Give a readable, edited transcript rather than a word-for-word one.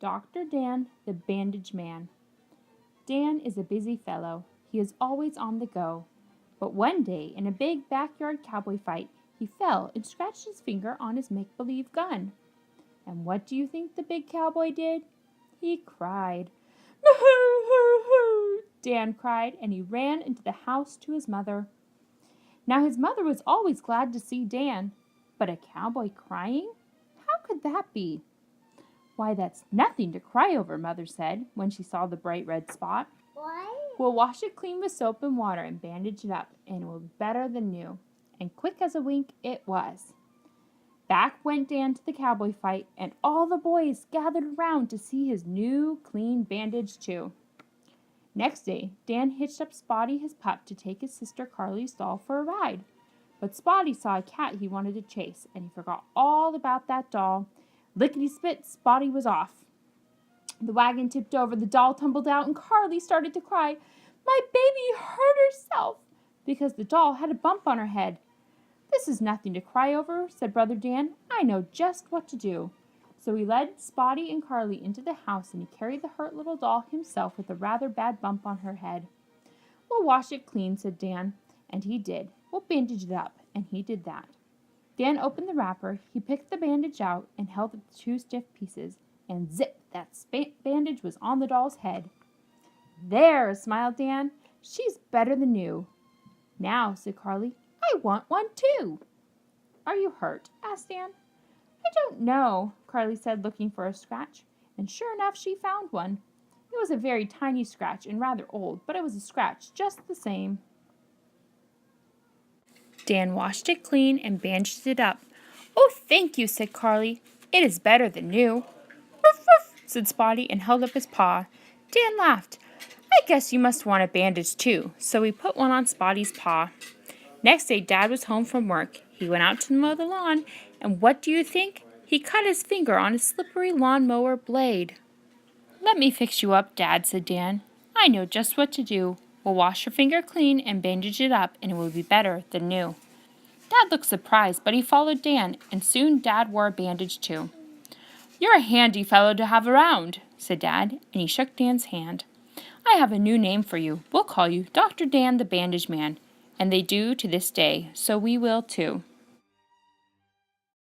Dr. Dan, the Bandage Man. Dan is a busy fellow. He is always on the go. But one day, in a big backyard cowboy fight, he fell and scratched his finger on his make-believe gun. And what do you think the big cowboy did? He cried. "Moo-hoo-hoo-hoo!" Dan cried, and he ran into the house to his mother. Now his mother was always glad to see Dan, but a cowboy crying? How could that be? "Why, that's nothing to cry over," Mother said when she saw the bright red spot. Why? "We'll wash it clean with soap and water and bandage it up, and it will be better than new." And quick as a wink it was. Back went Dan to the cowboy fight, and all the boys gathered around to see his new, clean bandage too. Next day, Dan hitched up Spotty his pup to take his sister Carly's doll for a ride. But Spotty saw a cat he wanted to chase, and he forgot all about that doll. Lickety-split, Spotty was off. The wagon tipped over, the doll tumbled out, and Carly started to cry. "My baby hurt herself," because the doll had a bump on her head. "This is nothing to cry over," said Brother Dan. "I know just what to do." So he led Spotty and Carly into the house, and he carried the hurt little doll himself with a rather bad bump on her head. "We'll wash it clean," said Dan, and he did. "We'll bandage it up," and he did that. Dan opened the wrapper, he picked the bandage out and held up the two stiff pieces, and zip, that bandage was on the doll's head. "There," smiled Dan, "she's better than new." "Now," said Carly, "I want one too." "Are you hurt?" asked Dan. "I don't know," Carly said, looking for a scratch, and sure enough she found one. It was a very tiny scratch and rather old, but it was a scratch just the same. Dan washed it clean and bandaged it up. "Oh, thank you," said Carly. "It is better than new." "Ruff, ruff," said Spotty, and held up his paw. Dan laughed. "I guess you must want a bandage too," so he put one on Spotty's paw. Next day Dad was home from work. He went out to mow the lawn, and what do you think? He cut his finger on a slippery lawn-mower blade. "Let me fix you up, Dad," said Dan. "I know just what to do. We'll wash your finger clean and bandage it up, and it will be better than new." Dad looked surprised, but he followed Dan, and soon Dad wore a bandage too. "You're a handy fellow to have around," said Dad, and he shook Dan's hand. "I have a new name for you. We'll call you Dr. Dan the Bandage Man, and they do to this day, so we will too."